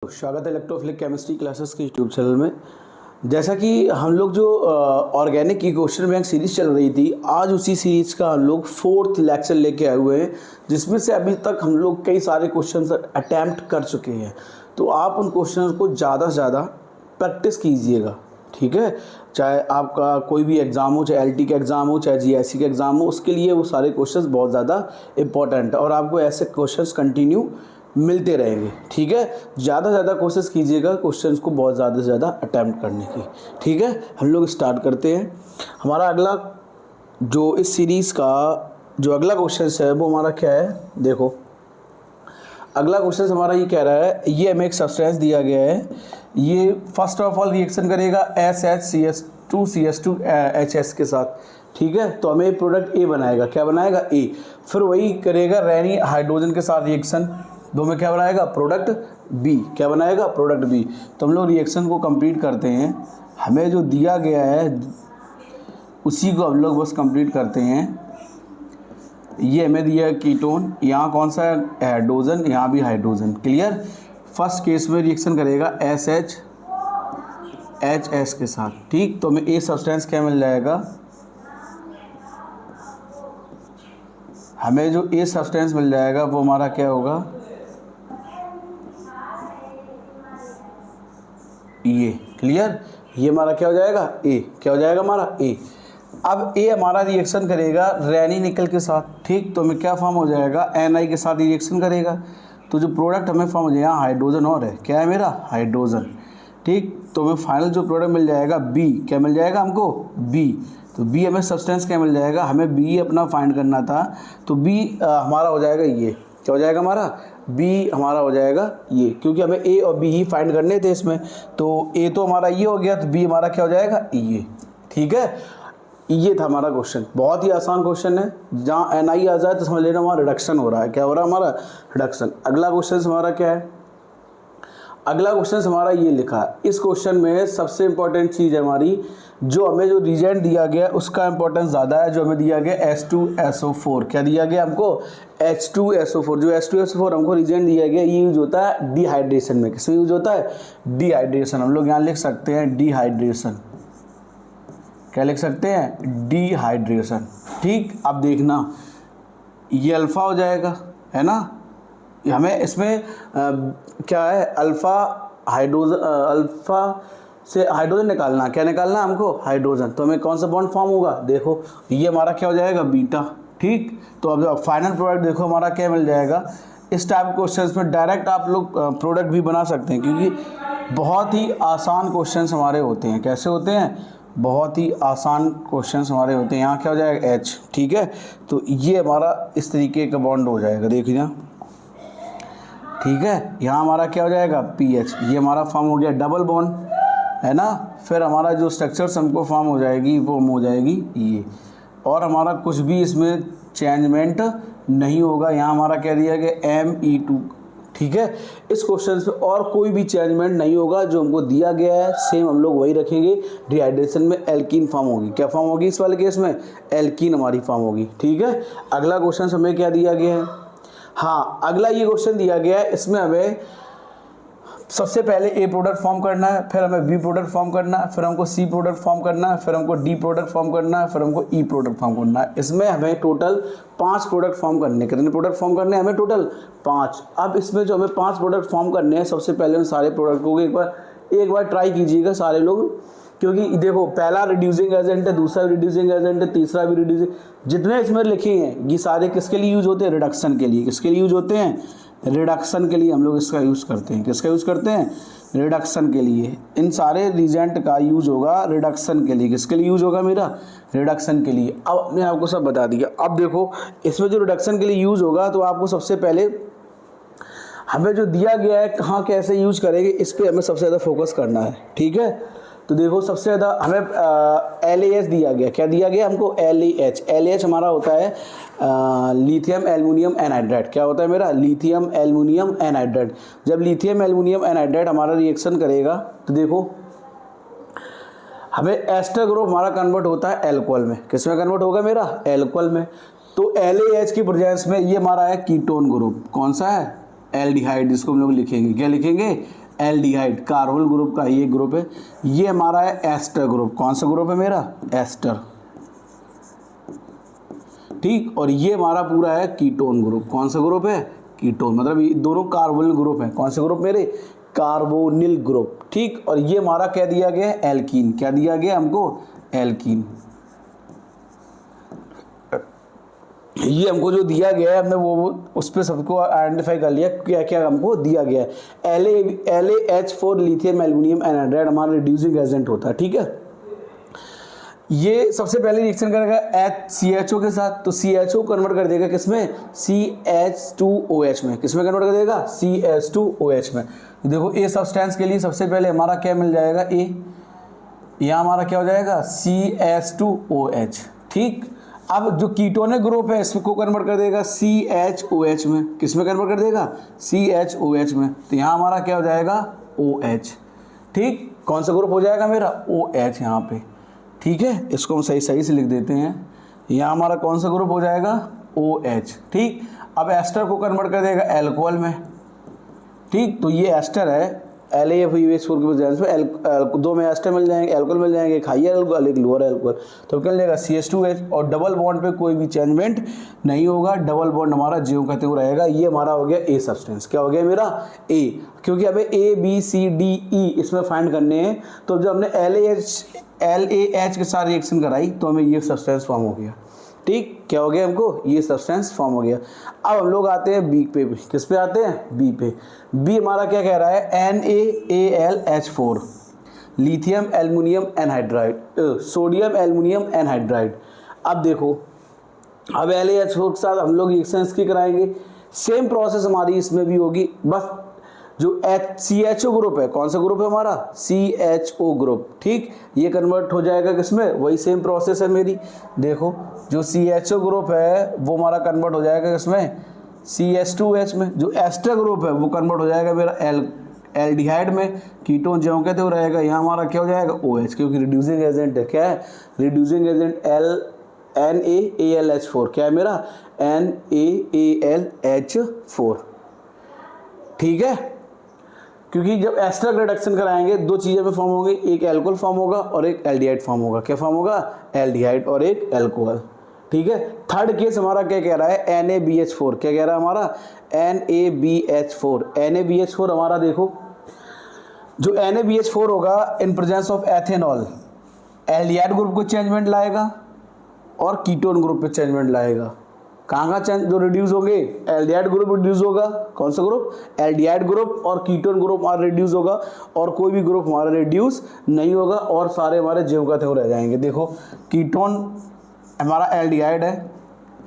स्वागत है electrophilic chemistry classes के यूट्यूब चैनल में। जैसा कि हम लोग जो ऑर्गेनिक की क्वेश्चन बैंक सीरीज़ चल रही थी, आज उसी सीरीज़ का हम लोग 4th लेक्चर लेके आए हुए हैं, जिसमें से अभी तक हम लोग कई सारे क्वेश्चन अटैम्प्ट कर चुके हैं। तो आप उन क्वेश्चन को ज़्यादा से ज़्यादा प्रैक्टिस कीजिएगा, ठीक है। चाहे आपका कोई भी एग्ज़ाम हो, चाहे LT का एग्ज़ाम हो, चाहे GIC का एग्ज़ाम हो, उसके लिए वो सारे क्वेश्चंस बहुत ज़्यादा इंपॉर्टेंट है और आपको ऐसे क्वेश्चंस कंटिन्यू मिलते रहेंगे, ठीक है। ज़्यादा से ज़्यादा कोशिश कीजिएगा क्वेश्चंस को बहुत ज़्यादा से ज़्यादा अटैम्प्ट करने की, ठीक है। हम लोग स्टार्ट करते हैं। हमारा अगला जो इस सीरीज़ का जो अगला क्वेश्चन है वो हमारा क्या है, देखो अगला क्वेश्चन हमारा ये कह रहा है, ये हमें एक सब्सटेंस दिया गया है, ये फर्स्ट ऑफ ऑल रिएक्शन करेगा SHCS2CS2HS के साथ, ठीक है। तो हमें प्रोडक्ट A बनाएगा, क्या बनाएगा A। फिर वही करेगा रेनी हाइड्रोजन के साथ रिएक्शन, दो में क्या बनाएगा प्रोडक्ट B, क्या बनाएगा प्रोडक्ट B। तो हम लोग रिएक्शन को कंप्लीट करते हैं, हमें जो दिया गया है उसी को हम लोग बस कंप्लीट करते हैं। ये हमें दिया है कीटोन, यहाँ कौन सा है हाइड्रोजन, यहाँ भी हाइड्रोजन, क्लियर। फर्स्ट केस में रिएक्शन करेगा SHHS के साथ, ठीक। तो हमें A सब्सटेंस क्या मिल जाएगा, हमें जो A सब्सटेंस मिल जाएगा वो हमारा क्या होगा, ये, क्लियर। ये हमारा क्या हो जाएगा A, क्या हो जाएगा हमारा A। अब A हमारा रिएक्शन करेगा रेनी निकल के साथ, ठीक। तो हमें क्या फॉर्म हो जाएगा Ni के साथ रिएक्शन करेगा, तो जो प्रोडक्ट हमें फॉर्म हो जाएगा हाइड्रोजन और है, क्या है मेरा हाइड्रोजन, ठीक। तो हमें फाइनल जो प्रोडक्ट मिल जाएगा B, क्या मिल जाएगा हमको B। तो B हमें सब्सटेंस क्या मिल जाएगा, हमें B अपना फाइंड करना था, तो B हमारा हो जाएगा ये, क्या हो जाएगा हमारा B हमारा हो जाएगा ये, क्योंकि हमें A और B ही फाइंड करने थे इसमें। तो A तो हमारा ये हो गया, तो B हमारा क्या हो जाएगा ये, ठीक है। ये था हमारा क्वेश्चन, बहुत ही आसान क्वेश्चन है। जहाँ Ni आ जाए तो समझ लेना हमारा रिडक्शन हो रहा है, क्या हो रहा है हमारा रिडक्शन। अगला क्वेश्चन हमारा क्या है, अगला क्वेश्चन हमारा ये लिखा है। इस क्वेश्चन में सबसे इंपॉर्टेंट चीज़ है हमारी, जो हमें जो रिजेंट दिया गया है उसका इंपॉर्टेंस ज़्यादा है। जो हमें दिया गया H2SO4, क्या दिया गया हमको H2SO4। जो H2SO4 हमको रिजेंट दिया गया, ये यूज होता है डिहाइड्रेशन में। किसमें यूज होता है, डिहाइड्रेशन। हम लोग यहाँ लिख सकते हैं डिहाइड्रेशन, क्या लिख सकते हैं डिहाइड्रेशन, ठीक। अब देखना ये अल्फ़ा हो जाएगा, है ना। हमें इसमें क्या है अल्फ़ा हाइड्रोजन, अल्फ़ा से हाइड्रोजन निकालना, क्या निकालना हमको हाइड्रोजन। तो हमें कौन सा बॉन्ड फॉर्म होगा, देखो ये हमारा क्या हो जाएगा बीटा, ठीक। तो अब फाइनल प्रोडक्ट देखो हमारा क्या मिल जाएगा। इस टाइप क्वेश्चंस में डायरेक्ट आप लोग प्रोडक्ट भी बना सकते हैं, क्योंकि बहुत ही आसान क्वेश्चंस हमारे होते हैं। कैसे होते हैं, बहुत ही आसान क्वेश्चंस हमारे होते हैं। यहाँ क्या हो जाएगा H, ठीक है। तो ये हमारा इस तरीके का बॉन्ड हो जाएगा, देखिए, ठीक है। यहाँ हमारा क्या हो जाएगा PH, ये हमारा फॉर्म हो गया डबल बॉन्ड, है ना। फिर हमारा जो स्ट्रक्चर्स हमको फॉर्म हो जाएगी वो हो जाएगी ये, और हमारा कुछ भी इसमें चेंजमेंट नहीं होगा। यहाँ हमारा क्या दिया गया Me2, ठीक है। इस क्वेश्चन पे और कोई भी चेंजमेंट नहीं होगा, जो हमको दिया गया है सेम हम लोग वही रखेंगे। डिहाइड्रेशन में एल्कीन फॉर्म होगी, क्या फॉर्म होगी इस वाले केस में, एल्कीन हमारी फॉर्म होगी, ठीक है। अगला क्वेश्चन हमें क्या दिया गया है, हाँ अगला ये क्वेश्चन दिया गया है, इसमें हमें सबसे पहले A प्रोडक्ट फॉर्म करना है, फिर हमें B प्रोडक्ट फॉर्म करना है, फिर हमको C प्रोडक्ट फॉर्म करना है, फिर हमको D प्रोडक्ट फॉर्म करना है, फिर हमको E प्रोडक्ट फॉर्म करना है। इसमें हमें टोटल 5 प्रोडक्ट फॉर्म करने, कितने प्रोडक्ट फॉर्म करने हैं हमें टोटल 5। अब इसमें जो हमें 5 प्रोडक्ट फॉर्म करने हैं, सबसे पहले उन सारे प्रोडक्ट को एक बार ट्राई कीजिएगा सारे लोग, क्योंकि देखो पहला रिड्यूसिंग एजेंट है, दूसरा भी रिड्यूसिंग एजेंट है, तीसरा भी रिड्यूसिंग, जितने इसमें लिखे हैं ये सारे किसके लिए यूज होते हैं, रिडक्शन के लिए। किसके लिए यूज होते हैं, रिडक्शन के लिए हम लोग इसका यूज़ करते हैं। किसका यूज़ करते हैं, रिडक्शन के लिए। इन सारे रिजेंट का यूज होगा रिडक्शन के लिए। किसके लिए यूज होगा मेरा, रिडक्शन के लिए। अब मैं आपको सब बता दिया। अब देखो इसमें जो रिडक्शन के लिए यूज होगा, तो आपको सबसे पहले हमें जो दिया गया है कहाँ कैसे यूज करेंगे, इस पर हमें सबसे ज़्यादा फोकस करना है, ठीक है। तो देखो सबसे ज़्यादा हमें LAH दिया गया, क्या दिया गया हमको LAH। LAH हमारा होता है लिथियम एल्युमिनियम एनहाइड्राइड। क्या होता है मेरा, लिथियम एल्युमिनियम एनहाइड्राइड। जब लिथियम एल्युमिनियम एनहाइड्राइड हमारा रिएक्शन करेगा, तो देखो हमें एस्टर ग्रुप हमारा कन्वर्ट होता है एल्कोहल में। किस में कन्वर्ट होगा मेरा, एल्कोहल में। तो LAH की प्रेजेंस में ये हमारा है कीटोन ग्रुप, कौन सा है, एल्डिहाइड, जिसको हम लोग लिखेंगे, क्या लिखेंगे एल्डिहाइड कार्बोनिल ग्रुप का ये ग्रुप है। ये हमारा है एस्टर ग्रुप। कौन सा ग्रुप है मेरा? एस्टर। ठीक, और ये हमारा पूरा है कीटोन ग्रुप। कौन सा ग्रुप है? कीटोन। मतलब ये दोनों कार्बोनिल ग्रुप हैं। कौन से ग्रुप मेरे? Carbonyl group. ठीक, और ये हमारा क्या दिया गया है? एल्कीन। क्या दिया गया हमको? एल्कीन। ये हमको जो दिया गया है हमने वो उस पर सबको आइडेंटिफाई कर लिया क्या क्या हमको दिया गया है। LaH4 लिथियम एल्यूमिनियम एनहाइड्राइड हमारा रिड्यूसिंग एजेंट होता है। ठीक है, ये सबसे पहले रिएक्शन करेगा CHO के साथ, तो CHO कन्वर्ट कर देगा किसमें? CH2OH में। किसमें कन्वर्ट कर देगा? CH2OH में। देखो ए सब्सटेंस के लिए सबसे पहले हमारा क्या मिल जाएगा? ए, यहाँ हमारा क्या हो जाएगा? CH2OH। ठीक, अब जो कीटोनिक ग्रुप है इसको कन्वर्ट कर देगा CHOH में। किसमें कन्वर्ट कर देगा? CHOH में। तो यहाँ हमारा क्या हो जाएगा? OH। ठीक, कौन सा ग्रुप हो जाएगा मेरा? OH यहाँ पे। ठीक है, इसको हम सही सही से लिख देते हैं। यहाँ हमारा कौन सा ग्रुप हो जाएगा? OH। ठीक, अब एस्टर को कन्वर्ट कर देगा अल्कोहल में। ठीक, तो ये एस्टर है LaFeOH4 के प्रेजेंस में दो में एस्टर मिल जाएंगे, अल्कोहल मिल जाएंगे, एक हाइयर अल्कोहल एक लोअर अल्कोहल। तो क्या मिलेगा? CH2H। और डबल बॉन्ड पे कोई भी चेंजमेंट नहीं होगा, डबल बॉन्ड हमारा ज्यों का त्यों रहेगा। ये हमारा हो गया ए सब्सटेंस। क्या हो गया मेरा? ए। क्योंकि अबे ABCDE इसमें फाइंड करने हैं, तो जब हमने LAH के साथ रिएक्शन कराई तो हमें ये सब्सटेंस फॉर्म हो गया। ठीक, क्या हो गया हमको? ये सब्सटेंस फॉर्म हो गया। अब हम लोग आते हैं बी पे। किस पे आते हैं? बी पे। बी हमारा क्या कह रहा है? NaAlH4 lithium aluminium anhydride, sodium aluminium anhydride. अब देखो, अब LaH4 के साथ हम लोग रिएक्शन इसकी कराएंगे, सेम प्रोसेस हमारी इसमें भी होगी। बस जो CHO ग्रुप है, कौन सा ग्रुप है हमारा? CHO group. ठीक, ये कन्वर्ट हो जाएगा किसमें? वही सेम प्रोसेस है मेरी। देखो, जो CHO ग्रुप है वो हमारा कन्वर्ट हो जाएगा किसमें? CH2H में। जो एस्टर ग्रुप है वो कन्वर्ट हो जाएगा मेरा एल्डिहाइड में। कीटोन जो कहते हो रहेगा, यहाँ हमारा क्या हो जाएगा? OH, क्योंकि रिड्यूसिंग एजेंट है। क्या है? Reducing agent NaAlH4। क्या है मेरा? NaAlH4। ठीक है, क्योंकि जब एस्टर रिडक्शन कराएंगे दो चीज़ें में फॉर्म होंगी, एक एल्कोहल फॉर्म होगा और एक एल्डिहाइड फॉर्म होगा। क्या फॉर्म होगा? एल्डिहाइड और एक एल्कोहल। ठीक है, थर्ड केस हमारा क्या कह रहा है? NaBH4। क्या कह रहा है हमारा? NaBH4। NaBH4 हमारा देखो, जो NaBH4 होगा in presence of ethanol aldehyde group को चेंजमेंट लाएगा और कीटोन ग्रुप पे चेंजमेंट लाएगा। कहाँ का चेंज जो रिड्यूस होंगे? एल्डिहाइड ग्रुप रिड्यूस होगा। कौन सा ग्रुप? Aldehyde group. और कीटोन ग्रुप हमारा रिड्यूस होगा, और कोई भी ग्रुप हमारा रिड्यूस नहीं होगा, और सारे हमारे ज्यों का त्यों रह जाएंगे। देखो, कीटोन हमारा एल्डिहाइड है,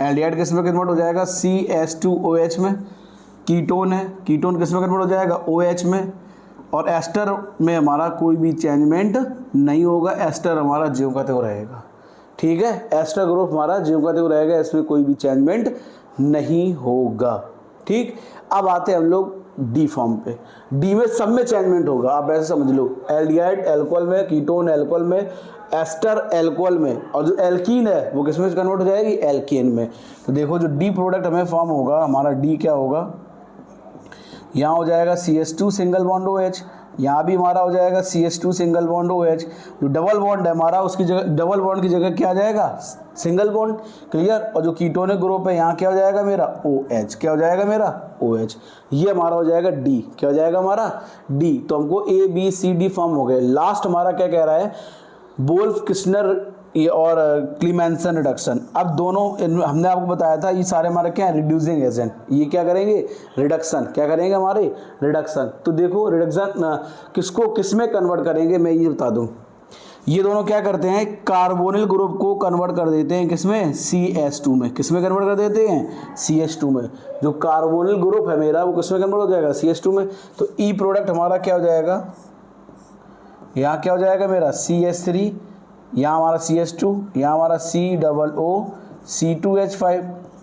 एल्डिहाइड किस में कन्वर्ट हो जाएगा? CH2OH में। कीटोन है, कीटोन किस में कन्वर्ट हो जाएगा? OH में। और एस्टर में हमारा कोई भी चेंजमेंट नहीं होगा, एस्टर हमारा ज्यों का त्यों रहेगा। ठीक है, एस्टर ग्रुप हमारा ज्यों का त्यों रहेगा, इसमें कोई भी चेंजमेंट नहीं होगा। ठीक, अब आते हैं हम लोग डी फॉर्म पे। डी में सब में चेंजमेंट होगा, आप ऐसे समझ लो। एल्डिहाइड एल्कोहल में, कीटोन एल्कोहल में, एस्टर एल्कोहल में, और जो एल्कीन है वो किस में कन्वर्ट हो जाएगी? एल्केन में। तो देखो, जो डी प्रोडक्ट हमें फॉर्म होगा, हमारा डी क्या होगा? यहाँ हो जाएगा CH2 सिंगल बॉन्ड OH, यहाँ भी हमारा हो जाएगा CH2 सिंगल बॉन्ड OH। जो डबल बॉन्ड है हमारा, उसकी जगह डबल बॉन्ड की जगह क्या आ जाएगा? Single bond. क्लियर। और जो कीटोनिक ग्रुप है यहाँ क्या हो जाएगा मेरा? OH। क्या हो जाएगा मेरा? OH। ये हमारा हो जाएगा D। क्या हो जाएगा हमारा? D। तो हमको ABCD फॉर्म हो गए। लास्ट हमारा क्या कह रहा है? वोल्फ किस्नर ये और क्लीमेंसन रिडक्शन। अब दोनों हमने आपको बताया था, ये सारे हमारे क्या है? Reducing agent. ये क्या करेंगे? रिडक्शन। क्या करेंगे हमारे? रिडक्शन। तो देखो, रिडक्शन किसको किस में कन्वर्ट करेंगे मैं ये बता दूं। ये दोनों क्या करते हैं? कार्बोनिल ग्रुप को कन्वर्ट कर देते हैं किसमें? CH2 में। किस में कन्वर्ट कर देते हैं? CH2 में। जो कार्बोनिल ग्रुप है मेरा वो किस में कन्वर्ट हो जाएगा? CH2 में। तो ई प्रोडक्ट हमारा क्या हो जाएगा? यहाँ क्या हो जाएगा मेरा? CH3, यहाँ हमारा CH2, यहाँ हमारा COO C2H5।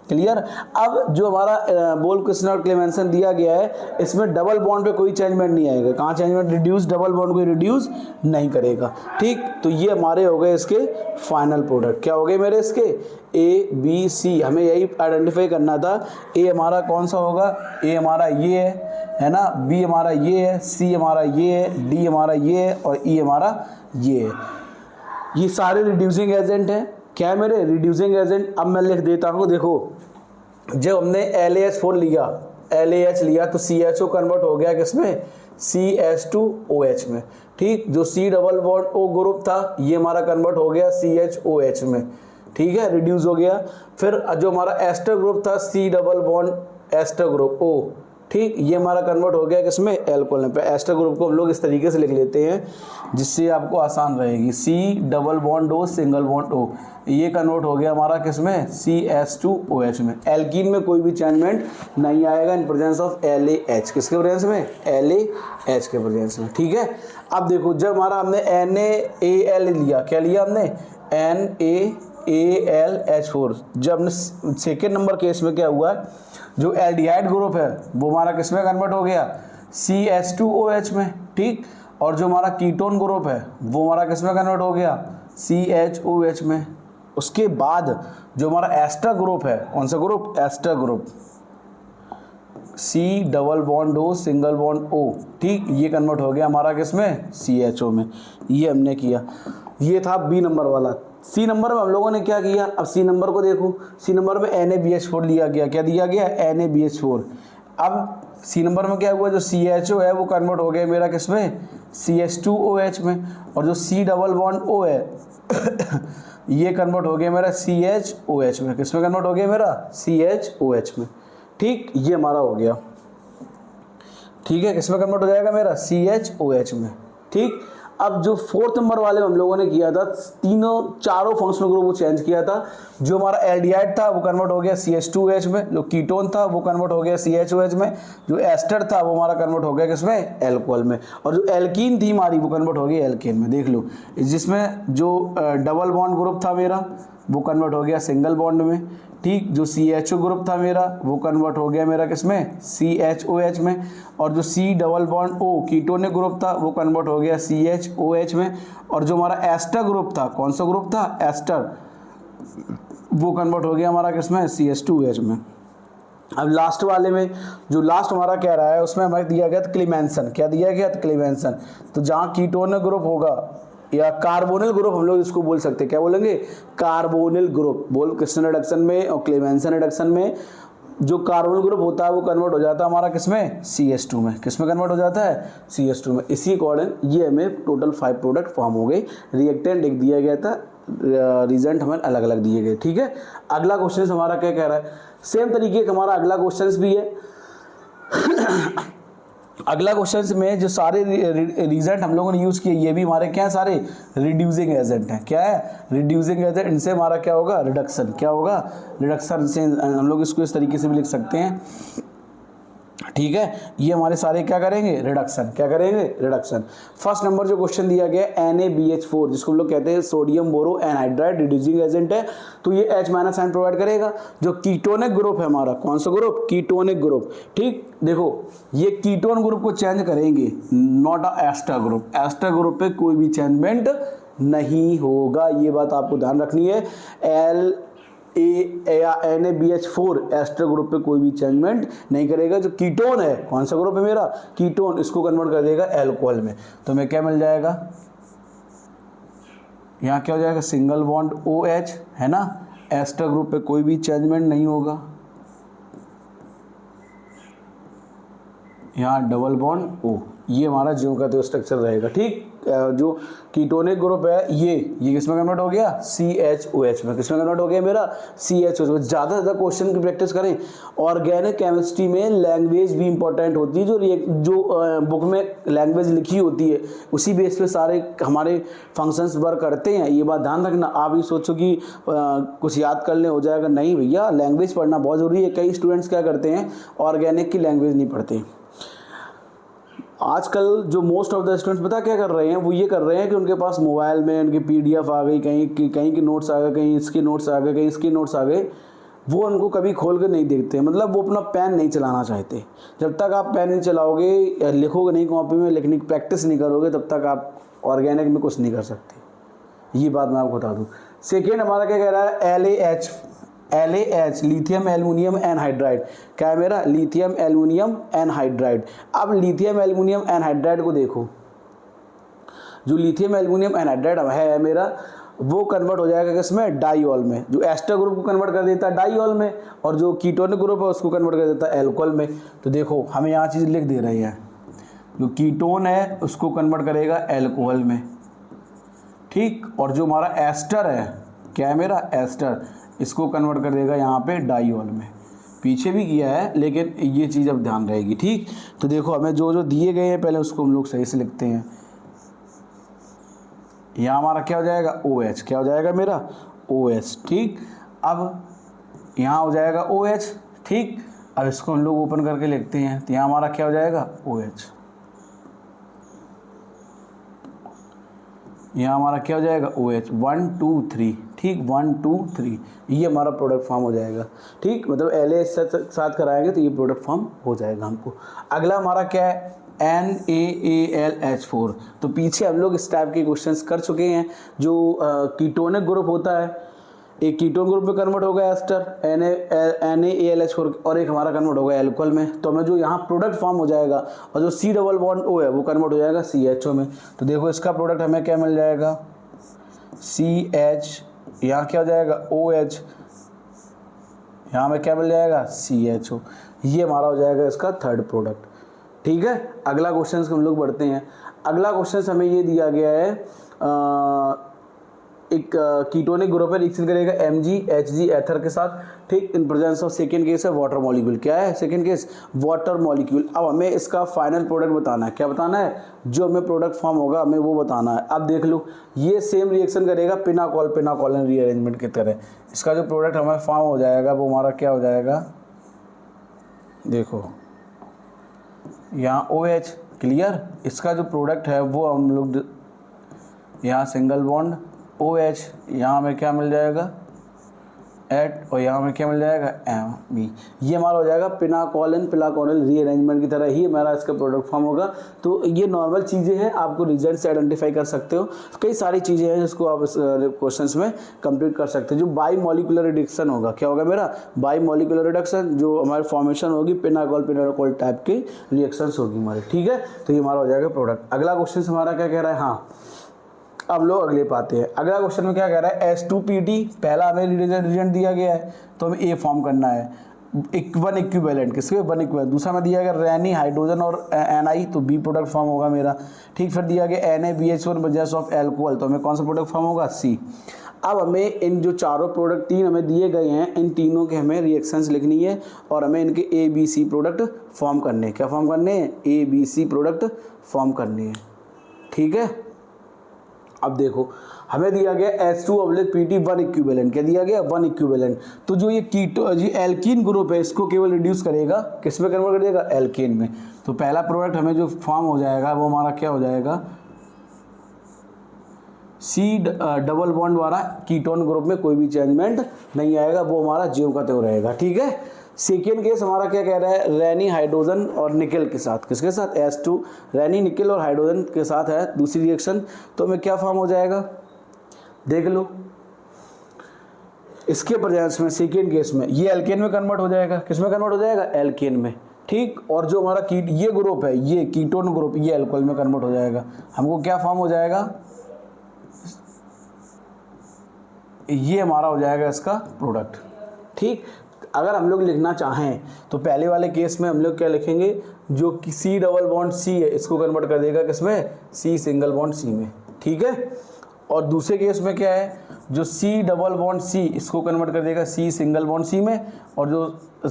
क्लियर। अब जो हमारा वोल्फ किस्नर और क्लेमेंसन दिया गया है, इसमें डबल बॉन्ड पे कोई चेंजमेंट नहीं आएगा। कहाँ चेंजमेंट? रिड्यूस, डबल बॉन्ड को रिड्यूस नहीं करेगा। ठीक, तो ये हमारे हो गए इसके फाइनल प्रोडक्ट। क्या हो गए मेरे इसके? A B C। हमें यही आइडेंटिफाई करना था। ए हमारा कौन सा होगा? ए हमारा ये है, है ना, बी हमारा ये है, सी हमारा ये है, डी हमारा ये है और ई हमारा ये है। ये सारे रिड्यूसिंग एजेंट हैं। क्या है मेरे रिड्यूसिंग एजेंट। अब मैं लिख देता हूँ, देखो जब हमने LaH4 लिया, LaH लिया तो CHO कन्वर्ट हो गया किसमें, CH2OH में। ठीक, जो C double bond O group था ये हमारा कन्वर्ट हो गया CHOH में। ठीक है, रिड्यूस हो गया। फिर जो हमारा एस्टर ग्रुप था C double bond ester group O, ठीक, ये हमारा कन्वर्ट हो गया किसमें, एल्कोहल में। एस्टर ग्रुप को हम लोग इस तरीके से लिख लेते हैं जिससे आपको आसान रहेगी। C double bond O single bond O, ये कन्वर्ट हो गया हमारा किसमें, CH2OH में। एल्कीन में कोई भी चेंजमेंट नहीं आएगा इन प्रेजेंस ऑफ LaH। किसके प्रेजेंस में, LaH के प्रेजेंस में। ठीक है, अब देखो जब हमारा हमने NaAl लिया, क्या लिया हमने, NaAlH4, जब हमने सेकेंड नंबर केस में क्या हुआ, जो एल्डिहाइड ग्रुप है वो हमारा किस में कन्वर्ट हो गया, CH2OH में। ठीक, और जो हमारा कीटोन ग्रुप है वो हमारा किस में कन्वर्ट हो गया, CHOH में। उसके बाद जो हमारा एस्टर ग्रुप है, कौन सा group, ester group, C double bond O single bond O, ठीक, ये कन्वर्ट हो गया हमारा किसमें, CHO में। ये हमने किया, ये था बी नंबर वाला। सी नंबर में हम लोगों ने क्या किया, अब सी नंबर को देखो, सी नंबर में NaBH4 लिया गया। क्या दिया गया, NaBH4। अब सी नंबर में क्या हुआ, जो CHO है वो कन्वर्ट हो गया मेरा किसमें, CH2OH में। और जो C डबल बॉन्ड O है ये कन्वर्ट हो गया मेरा CHOH में। किसमें कन्वर्ट हो गया मेरा, CHOH में। ठीक, ये हमारा हो गया। ठीक है, किसमें कन्वर्ट हो जाएगा मेरा, CHOH में। ठीक, अब जो फोर्थ नंबर वाले हम लोगों ने किया था, चारों फंक्शनल ग्रुप को चेंज किया था। जो हमारा एल्डिहाइड था वो कन्वर्ट हो गया CH2OH में, जो कीटोन था वो कन्वर्ट हो गया CHOH में, जो एस्टर था वो हमारा कन्वर्ट हो गया किसमें, एल्कोहल में, और जो एल्कीन थी हमारी वो कन्वर्ट हो गई एल्केन में। देख लो, जिसमें जो डबल बॉन्ड ग्रुप था मेरा वो कन्वर्ट हो गया सिंगल बॉन्ड में। ठीक, जो CHO ग्रुप था मेरा वो कन्वर्ट हो गया मेरा किसमें, CHOH में। और जो C double bond O ketonic group था वो कन्वर्ट हो गया CHOH में। और जो हमारा एस्टर ग्रुप था, कौन सा ग्रुप था, एस्टर, वो कन्वर्ट हो गया हमारा किसमें, CH2OH में। अब लास्ट वाले में, जो लास्ट हमारा कह रहा है उसमें हमें दिया गया था क्लीमेंसन। क्या दिया गया था, क्लीमेंसन। तो जहाँ कीटोनिक ग्रुप होगा या कार्बोनिल ग्रुप हम लोग इसको बोल सकते हैं, क्या बोलेंगे, कार्बोनिल ग्रुप। बोल क्रिस्टन रिडक्शन में और क्लेमेंसन रिडक्शन में जो कार्बोनिल ग्रुप होता है वो कन्वर्ट हो जाता है हमारा किसमें, CH2 में। किसमें कन्वर्ट हो जाता है, CH2 में। इसी अकॉर्डिंग ये हमें टोटल 5 प्रोडक्ट फॉर्म हो गए। रिएक्टेंट एक दिया गया था, रिजेंट हमें अलग अलग दिए गए। ठीक है, अगला क्वेश्चन हमारा क्या कह रहा है, सेम तरीके का हमारा अगला क्वेश्चन भी है। अगला क्वेश्चन में जो सारे रीजेंट हम लोगों ने यूज़ किए ये भी हमारे क्या है, सारे रिड्यूसिंग एजेंट हैं। क्या है, रिड्यूसिंग एजेंट। इनसे हमारा क्या होगा, रिडक्शन। क्या होगा, रिडक्शन से हम लोग इसको इस तरीके से भी लिख सकते हैं। ठीक है, ये हमारे सारे क्या करेंगे, रिडक्शन। क्या करेंगे, रिडक्शन। फर्स्ट नंबर जो क्वेश्चन दिया गया NaBH4, जिसको हम लोग कहते हैं सोडियम बोरो एनहाइड्राइड, रिड्यूसिंग एजेंट है, तो ये H- साइन प्रोवाइड करेगा। जो कीटोनिक ग्रुप है हमारा, कौन सा ग्रुप, कीटोनिक ग्रुप। ठीक, देखो ये कीटोन ग्रुप को चेंज करेंगे, not a ester group. Ester group पे कोई भी चेंजमेंट नहीं होगा, ये बात आपको ध्यान रखनी है। NaBH4 एस्टर ग्रुप पे कोई भी चेंजमेंट नहीं करेगा। जो कीटोन है, कौन सा ग्रुप है मेरा, कीटोन, इसको कन्वर्ट कर देगा एल्कोहल में। तो हमें क्या मिल जाएगा, यहाँ क्या हो जाएगा, सिंगल बॉन्ड OH, है ना। एस्टर ग्रुप पे कोई भी चेंजमेंट नहीं होगा, यहाँ डबल बॉन्ड O, ये हमारा ज्यों का तो स्ट्रक्चर रहेगा। ठीक, जो कीटोनिक ग्रुप है ये किसमें कन्वर्ट हो गया, CHOH में। किसमें कन्वर्ट हो गया मेरा, CHOH में। ज़्यादा से ज़्यादा क्वेश्चन की प्रैक्टिस करें। ऑर्गेनिक केमिस्ट्री में लैंग्वेज भी इंपॉर्टेंट होती है, जो बुक में लैंग्वेज लिखी होती है उसी बेस पे सारे हमारे फंक्शंस वर्क करते हैं। ये बात ध्यान रखना। आप ये सोचो कि कुछ याद कर ले हो जाएगा, नहीं भैया, लैंग्वेज पढ़ना बहुत ज़रूरी है। कई स्टूडेंट्स क्या करते हैं, ऑर्गेनिक की लैंग्वेज नहीं पढ़ते। आजकल जो मोस्ट ऑफ द स्टूडेंट्स पता क्या कर रहे हैं, वो ये कर रहे हैं कि उनके पास मोबाइल में उनकी PDF आ गई, कहीं की नोट्स आ गए, कहीं इसके नोट्स आ गए, कहीं इसके नोट्स आ गए, वो उनको कभी खोल कर नहीं देखते। मतलब वो अपना पेन नहीं चलाना चाहते। जब तक आप पेन नहीं चलाओगे या लिखोगे नहीं कॉपी में, लिखने की प्रैक्टिस नहीं करोगे, तब तक आप ऑर्गेनिक में कुछ नहीं कर सकते। ये बात मैं आपको बता दूँ। सेकेंड हमारा क्या कह रहा है, LaH LaH lithium aluminium anhydride, क्या है मेरा लिथियम एल्यूमिनियम एनहाइड्राइड। अब लिथियम एल्यूमिनियम एनहाइड्राइड को देखो, जो लिथियम एल्यूमिनियम एनहाइड्राइड है मेरा वो कन्वर्ट हो जाएगा किसमें, डाइऑल में। जो एस्टर ग्रुप को कन्वर्ट कर देता है डाइऑल में, और जो कीटोनिक ग्रुप है उसको कन्वर्ट कर देता है एल्कोहल में। तो देखो हमें यहाँ चीज़ लिख दे रही है, जो कीटोन है उसको कन्वर्ट करेगा एल्कोहल में, ठीक। और जो हमारा एस्टर है, क्या है मेरा एस्टर, इसको कन्वर्ट कर देगा यहाँ पे डाइऑल में। पीछे भी किया है लेकिन ये चीज़ अब ध्यान रहेगी, ठीक। तो देखो हमें जो जो दिए गए हैं पहले उसको हम लोग सही से लिखते हैं। यहाँ हमारा क्या हो जाएगा OH, क्या हो जाएगा मेरा OH, ठीक। अब यहाँ हो जाएगा OH, ठीक। अब इसको हम लोग ओपन करके लिखते हैं, तो यहाँ हमारा क्या हो जाएगा OH, यहाँ हमारा क्या हो जाएगा OH 1 2 3, ठीक 1 2 3, ये हमारा प्रोडक्ट फॉर्म हो जाएगा, ठीक। मतलब LaH साथ कराएंगे तो ये प्रोडक्ट फॉर्म हो जाएगा हमको। अगला हमारा क्या है NaAlH4। तो पीछे हम लोग इस टाइप के क्वेश्चंस कर चुके हैं। जो कीटोनिक ग्रुप होता है, एक कीटोन ग्रुप में कन्वर्ट होगा एस्टर NaAlH4, और एक हमारा कन्वर्ट होगा एल्कोहल में। तो हमें जो यहाँ प्रोडक्ट फॉर्म हो जाएगा, और जो C डबल बॉन्ड O है वो कन्वर्ट हो जाएगा CHO में। तो देखो इसका प्रोडक्ट हमें क्या मिल जाएगा CH, यहाँ क्या हो जाएगा OH, यहाँ हमें क्या मिल जाएगा CHO। ये हमारा हो जाएगा इसका थर्ड प्रोडक्ट, ठीक है। अगला क्वेश्चन हम लोग बढ़ते हैं। अगला क्वेश्चन हमें ये दिया गया है, एक कीटोनिक ग्रुप है, रिएक्शन करेगा MgHg एथर के साथ, ठीक। In presence of second case है वाटर मॉलिक्यूल, क्या है सेकेंड केस वाटर मॉलिक्यूल। अब हमें इसका फाइनल प्रोडक्ट बताना है, क्या बताना है, जो हमें प्रोडक्ट फॉर्म होगा हमें वो बताना है। अब देख लो ये सेम रिएक्शन करेगा पिनाकोलिन रीअरेंजमेंट की तरह। इसका जो प्रोडक्ट हमें फॉर्म हो जाएगा वो हमारा क्या हो जाएगा, देखो यहाँ OH, क्लियर। इसका जो प्रोडक्ट है वो हम लोग यहाँ सिंगल बॉन्ड OH, यहाँ हमें क्या मिल जाएगा एट, और यहाँ हमें क्या मिल जाएगा Me। ये हमारा हो जाएगा पिनाकोलिन रीअरेंजमेंट की तरह ही हमारा इसका प्रोडक्ट फॉर्म होगा। तो ये नॉर्मल चीज़ें हैं, आपको रिजल्ट से आइडेंटिफाई कर सकते हो। कई सारी चीज़ें हैं जिसको आप इस क्वेश्चंस में कंप्लीट कर सकते हो। जो बाई मॉलिकुलर रिडक्शन होगा, क्या होगा मेरा बाई मॉलिकुलर रिडक्शन, जो हमारी फॉर्मेशन होगी पिनाकोल टाइप की रिएक्शंस होगी हमारी, ठीक है। तो ये हमारा हो जाएगा प्रोडक्ट। अगला क्वेश्चन हमारा क्या कह रहा है, हाँ अब लोग अगले पाते हैं। अगला क्वेश्चन में क्या कह रहा है H2PT, पहला हमें रिएजेंट दिया गया है तो हमें A फॉर्म करना है, वन इक्विवेलेंट, किसके वन इक्विवेलेंट। दूसरा में दिया गया रैनी हाइड्रोजन और Ni, तो B प्रोडक्ट फॉर्म होगा मेरा, ठीक। फिर दिया गया NaBH4 प्रेजेंस ऑफ एल्कोहल, तो हमें कौन सा प्रोडक्ट फॉर्म होगा C। अब हमें इन जो चारों प्रोडक्ट तीन हमें दिए गए हैं, इन तीनों के हमें रिएक्शंस लिखनी है और हमें इनके ABC प्रोडक्ट फॉर्म करने हैं। क्या फॉर्म करने हैं, ABC प्रोडक्ट फॉर्म करने हैं, ठीक है। अब देखो हमें दिया गया H2/PT वन इक्विवेलेंट, क्या दिया गया वन इक्विवेलेंट। तो जो ये एल्कीन ग्रुप है इसको केवल रिड्यूस करेगा, किस में कन्वर्ट कर देगा एल्केन में। तो पहला प्रोडक्ट हमें जो फॉर्म हो जाएगा वो हमारा क्या हो जाएगा C डबल बॉन्ड वाला कीटोन ग्रुप में कोई भी चेंजमेंट नहीं आएगा, वो हमारा ज्यों का त्यों रहेगा, ठीक है। सेकेंड केस हमारा क्या कह रहा है, रैनी हाइड्रोजन और निकल के साथ, किसके साथ H2 रैनी निकल और हाइड्रोजन के साथ है दूसरी रिएक्शन। तो हमें क्या फॉर्म हो जाएगा, देख लो इसके प्रेजेंस में सेकेंड केस में ये एल्केन में कन्वर्ट हो जाएगा, किस में कन्वर्ट हो जाएगा एल्केन में, ठीक। और जो हमारा ये ग्रुप है ये कीटोन ग्रुप ये अल्कोहल में कन्वर्ट हो जाएगा। हमको क्या फॉर्म हो जाएगा, ये हमारा हो जाएगा इसका प्रोडक्ट, ठीक। अगर हम लोग लिखना चाहें तो पहले वाले केस में हम लोग क्या लिखेंगे, जो कि C डबल बॉन्ड C है इसको कन्वर्ट कर देगा किसमें C सिंगल बॉन्ड C में, ठीक है। और दूसरे केस में क्या है, जो C डबल बॉन्ड C इसको कन्वर्ट कर देगा C सिंगल बॉन्ड C में, और जो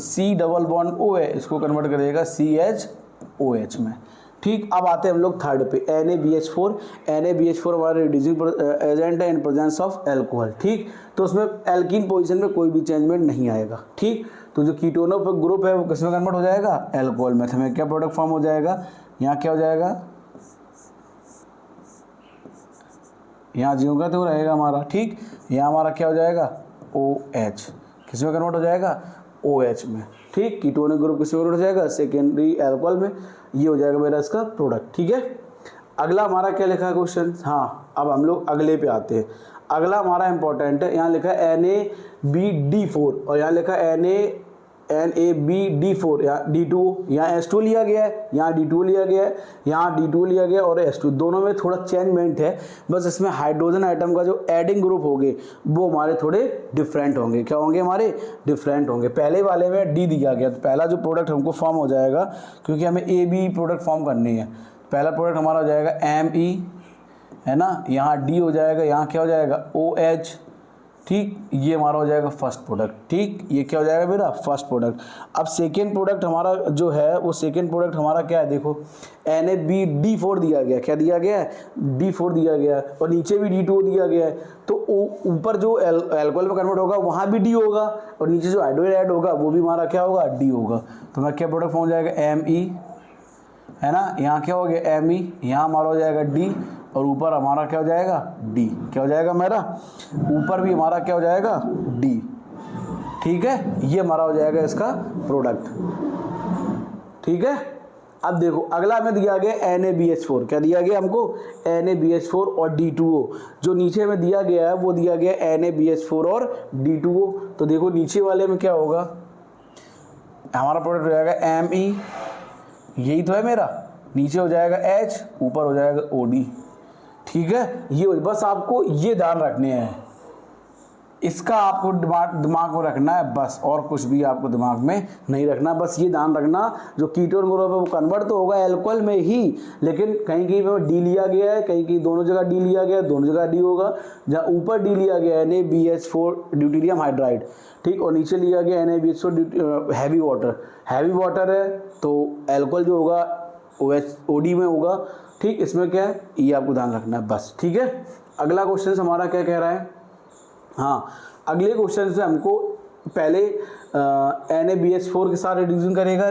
C डबल बॉन्ड O है इसको कन्वर्ट कर देगा CHOH में, ठीक। अब आते हैं हम लोग थर्ड पे NaBH4 हमारा रिड्यूसिंग एजेंट है इन प्रेजेंस ऑफ एल्कोहल, ठीक। तो उसमें एल्कीन पोजीशन में कोई भी चेंजमेंट नहीं आएगा, ठीक। तो जो कीटोनो ग्रुप है वो किस में कन्वर्ट हो जाएगा एल्कोहल में। हमें क्या प्रोडक्ट फॉर्म हो जाएगा, यहाँ क्या हो जाएगा, यहाँ ज्यों का त्यों रहेगा हमारा, ठीक। यहाँ हमारा क्या हो जाएगा OH, किस में कन्वर्ट हो जाएगा OH में, ठीक। कीटोनिक ग्रुप किस में कन्वर्ट हो जाएगा सेकेंडरी एल्कोहल में। ये हो जाएगा मेरा इसका प्रोडक्ट, ठीक है। अगला हमारा क्या लिखा है क्वेश्चन, हाँ अब हम लोग अगले पे आते हैं। अगला हमारा इंपॉर्टेंट है, यहाँ लिखा है NaBD4 और यहाँ लिखा है NaBD4, यहाँ D2, यहाँ H2 लिया गया है, यहाँ D2 लिया गया है, यहाँ D2 लिया गया और H2, दोनों में थोड़ा चेंजमेंट है, बस इसमें हाइड्रोजन आइटम का जो एडिंग ग्रुप होंगे वो हमारे थोड़े डिफरेंट होंगे। क्या होंगे? हमारे डिफरेंट होंगे। पहले वाले में D दिया गया, तो पहला जो प्रोडक्ट हमको फॉर्म हो जाएगा, क्योंकि हमें AB प्रोडक्ट फॉर्म करनी है, पहला प्रोडक्ट हमारा हो जाएगा Me, है ना, यहाँ D हो जाएगा, यहाँ क्या हो जाएगा? OH, ठीक, ये हमारा हो जाएगा फर्स्ट प्रोडक्ट। ठीक, ये क्या हो जाएगा मेरा? First product. अब सेकेंड प्रोडक्ट हमारा जो है वो सेकेंड प्रोडक्ट हमारा क्या है? देखो NaBD4 दिया गया, क्या दिया गया है? D4 दिया गया है, और नीचे भी D2 दिया गया है, तो ऊपर जो अल्कोहल में कन्वर्ट होगा वहाँ भी D होगा, और नीचे जो हाइड्रोजन ऐड होगा वो भी हमारा क्या होगा? D होगा। तो हमारा क्या प्रोडक्ट फॉर्म हो जाएगा? Me, है ना, यहाँ क्या हो गया? Me, यहाँ हमारा हो जाएगा D, और ऊपर हमारा क्या हो जाएगा? D। क्या हो जाएगा मेरा? ऊपर भी हमारा क्या हो जाएगा? D। ठीक है, ये हमारा हो जाएगा इसका प्रोडक्ट। ठीक है, अब देखो अगला हमें दिया गया NaBH4। क्या दिया गया हमको? NaBH4 और D2O। जो नीचे में दिया गया है वो दिया गया NaBH4 और D2O। तो देखो नीचे वाले में क्या होगा? हमारा प्रोडक्ट हो जाएगा Me, यही तो है मेरा, नीचे हो जाएगा H, ऊपर हो जाएगा OD। ठीक है, ये बस आपको ये ध्यान रखने हैं, इसका आपको दिमाग में रखना है बस, और कुछ भी आपको दिमाग में नहीं रखना। बस ये ध्यान रखना जो कीटोन ग्रुप है वो कन्वर्ट तो होगा अल्कोहल में ही, लेकिन कहीं कहीं पे D लिया गया है, कहीं कहीं दोनों जगह D लिया गया है, दोनों जगह D होगा। जहाँ ऊपर D लिया गया है NaBH4 ड्यूटेरियम हाइड्राइड, ठीक, और नीचे लिया गया NaBH4 हैवी वाटर है, तो अल्कोहल जो होगा OD में होगा। ठीक, इसमें क्या है ये आपको ध्यान रखना है बस। ठीक है, अगला क्वेश्चन हमारा क्या कह रहा है? हाँ, अगले क्वेश्चन से हमको पहले NaBH4 के साथ रिड्यूसिंग करेगा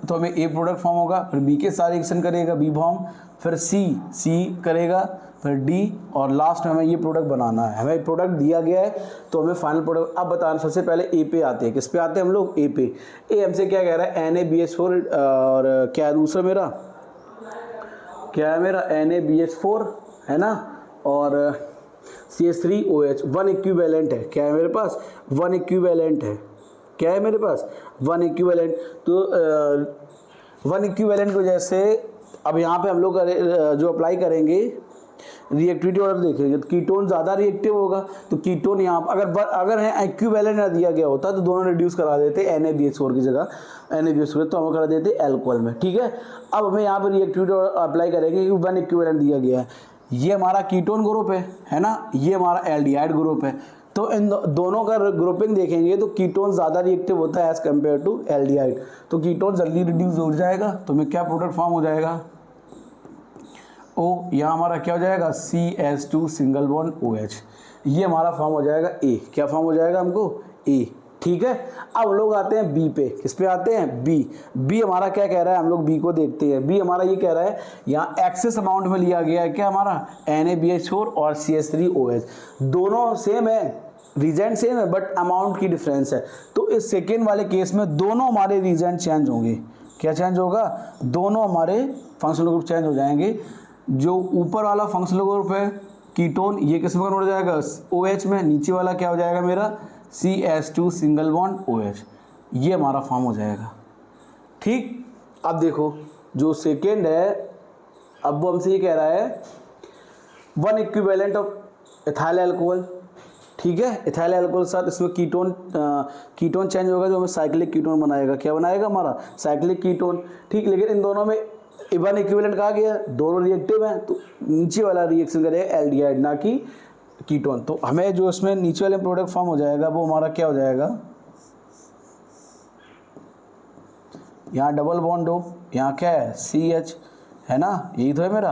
तो हमें A प्रोडक्ट फॉर्म होगा, फिर B के साथ रिएक्शन करेगा B फॉर्म, फिर C करेगा, फिर D, और लास्ट में हमें ये प्रोडक्ट बनाना है। हमें प्रोडक्ट दिया गया है तो हमें फाइनल प्रोडक्ट अब बताना। सबसे पहले A पे आते हैं। किस पे आते हैं हम लोग? A पे। A हमसे क्या कह रहा है? NaBH4 और क्या है दूसरा मेरा? क्या है मेरा? NaBH4, है ना, और CH3OH, 1 इक्विवेलेंट है। क्या है मेरे पास? 1 इक्विवेलेंट है। क्या है मेरे पास? 1 इक्विवेलेंट। तो 1 इक्विवेलेंट की वजह से अब यहाँ पे हम लोग जो अप्लाई करेंगे रिएक्टिविटी ऑर्डर देखेंगे, तो कीटोन ज़्यादा रिएक्टिव होगा, तो कीटोन यहाँ अगर है इक्विवेलेंट ना दिया गया होता तो दोनों रिड्यूस करा देते NaBH4 की जगह NaBH4, तो हम करा देते अल्कोहल में। ठीक है, अब हमें यहाँ पर रिएक्टिविटी अप्लाई करेंगे कि 1 इक्विवेलेंट दिया गया है, ये हमारा कीटोन ग्रुप है ना, ये हमारा एल्डिहाइड ग्रुप है। तो इन दोनों का ग्रुपिंग देखेंगे तो कीटोन ज़्यादा रिएक्टिव होता है एज कम्पेयर टू एल्डिहाइड, तो कीटोन जल्दी रिड्यूस हो जाएगा। तो हमें क्या प्रोडक्ट फॉर्म हो जाएगा? O, यहाँ हमारा क्या हो जाएगा? CH2 सिंगल बॉन्ड OH, ये हमारा फॉर्म हो जाएगा A। क्या फॉर्म हो जाएगा हमको? A। ठीक है, अब लोग आते हैं B पे। किस पे आते हैं? B हमारा क्या कह रहा है? हम लोग B को देखते हैं। B हमारा ये कह रहा है यहाँ एक्सेस अमाउंट में लिया गया है क्या हमारा? NaBH4 और CH3OH, दोनों सेम है, रीजेंट सेम है, बट अमाउंट की डिफरेंस है। तो इस सेकेंड वाले केस में दोनों हमारे रीजेंट चेंज होंगे। क्या चेंज होगा? दोनों हमारे फंक्शनल ग्रुप चेंज हो जाएंगे। जो ऊपर वाला फंक्शनल ग्रुप है कीटोन, ये किस में कन्वर्ट हो जाएगा? OH में। नीचे वाला क्या हो जाएगा मेरा? CH2 सिंगल बॉन्ड OH, ये हमारा फॉर्म हो जाएगा। ठीक, अब देखो जो सेकेंड है, अब वो हमसे ये कह रहा है 1 इक्विवेलेंट ऑफ इथाइल अल्कोहल। ठीक है, इथाइल अल्कोहल के साथ इसमें कीटोन चेंज होगा, जो हमें साइक्लिक कीटोन बनाएगा। क्या बनाएगा हमारा? Cyclic ketone. ठीक, लेकिन इन दोनों में 1 इक्विवेलेंट कहा गया, दोनों रिएक्टिव हैं, तो नीचे वाला रिएक्शन करेगा एल्डिहाइड, ना कि कीटोन। तो हमें जो इसमें नीचे वाले प्रोडक्ट फॉर्म हो जाएगा वो हमारा क्या हो जाएगा? यहाँ डबल बॉन्ड हो, यहाँ क्या है? CH, है ना, यही तो है मेरा।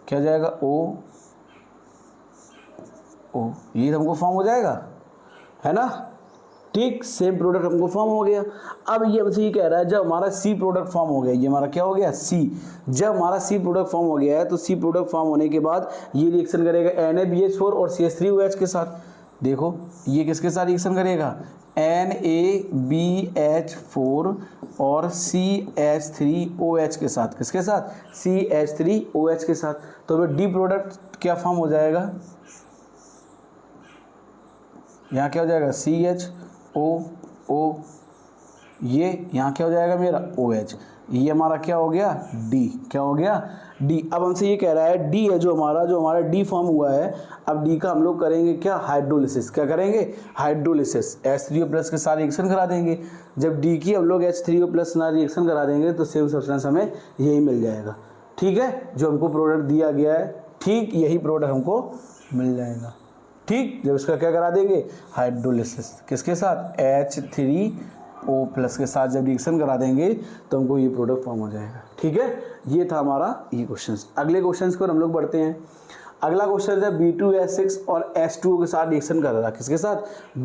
क्या हो जाएगा? O, यही हमको फॉर्म हो जाएगा, है ना। ठीक, सेम प्रोडक्ट हमको फॉर्म हो गया। अब ये हमसे ये कह रहा है जब हमारा C प्रोडक्ट फॉर्म हो गया, ये हमारा क्या हो गया? C। जब हमारा C प्रोडक्ट फॉर्म हो गया है तो C प्रोडक्ट फॉर्म होने के बाद ये रिएक्शन करेगा NaBH4 और CH3OH के साथ। देखो ये किसके साथ रिएक्शन करेगा? NaBH4 और CH3OH के साथ। किसके साथ? CH3OH के साथ। तो हमें D प्रोडक्ट क्या फॉर्म हो जाएगा? यहाँ क्या हो जाएगा CHO, ये यहाँ क्या हो जाएगा मेरा OH, ये हमारा क्या हो गया D, क्या हो गया D। अब हमसे ये कह रहा है D है जो हमारा D फॉर्म हुआ है, अब D का हम लोग करेंगे क्या हाइड्रोलिसिस, क्या करेंगे हाइड्रोलिसिस, H3O+ के साथ रिएक्शन करा देंगे। जब D की हम लोग H3O+ ना रिएक्शन करा देंगे तो सेम सब्सटेंस हमें यही मिल जाएगा, ठीक है, जो हमको प्रोडक्ट दिया गया है, ठीक यही प्रोडक्ट हमको मिल जाएगा, ठीक। जब इसका क्या करा देंगे हाइड्रोलिसिस, किसके साथ H3O+ के साथ जब रिएक्शन करा देंगे तो हमको ये प्रोडक्ट फॉर्म हो जाएगा, ठीक है। ये था हमारा ये क्वेश्चन। अगले क्वेश्चन पर हम लोग बढ़ते हैं। अगला क्वेश्चन है B2H6 और H2O के साथ रिएक्शन कर रहा है, किसके साथ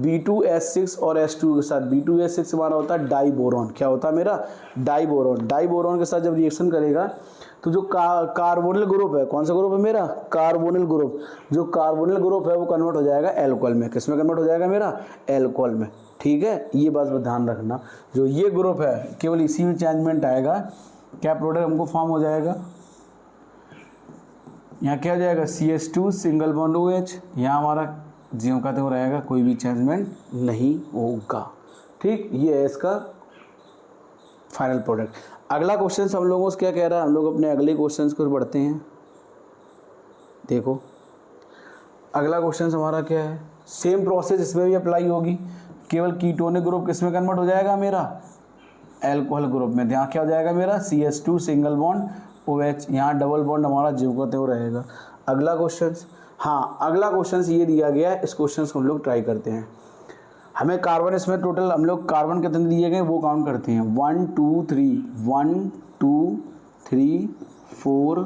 B2H6 और H2O के साथ। B2H6 हमारा होता है डाइबोरॉन, क्या होता है मेरा डाइबोरॉन। डाइबोरॉन के साथ जब रिएक्शन करेगा तो जो कार्बोनिल ग्रुप है, कौन सा ग्रुप है मेरा कार्बोनिल ग्रुप, जो कार्बोनिल ग्रुप है वो कन्वर्ट हो जाएगा एल्कोहल में, किसमें कन्वर्ट हो जाएगा मेरा एल्कोहल में, ठीक है। ये बात ध्यान रखना, जो ये ग्रुप है केवल इसी में चेंजमेंट आएगा, क्या प्रोडक्ट हमको फॉर्म हो जाएगा, यहाँ क्या हो जाएगा CH2 सिंगल बॉन्ड OH, यहाँ हमारा ज्यों का त्यों रहेगा, कोई भी चेंजमेंट नहीं होगा, ठीक। ये है इसका फाइनल प्रोडक्ट। अगला क्वेश्चन हम लोगों से क्या कह रहा है, हम लोग अपने अगले क्वेश्चन को बढ़ते हैं। देखो अगला क्वेश्चन हमारा क्या है, सेम प्रोसेस इसमें भी अप्लाई होगी, केवल कीटोनिक ग्रुप किसमें कन्वर्ट हो जाएगा मेरा एल्कोहल ग्रुप में। यहाँ क्या हो जाएगा मेरा CH2 सिंगल बॉन्ड OH, यहाँ डबल बॉन्ड हमारा ज्यों का त्यों रहेगा। अगला क्वेश्चन, हाँ अगला क्वेश्चन ये दिया गया है, इस क्वेश्चन को हम लोग ट्राई करते हैं। हमें कार्बन इसमें टोटल हम लोग कार्बन कितने दिए गए वो काउंट करते हैं, 1 2 3 4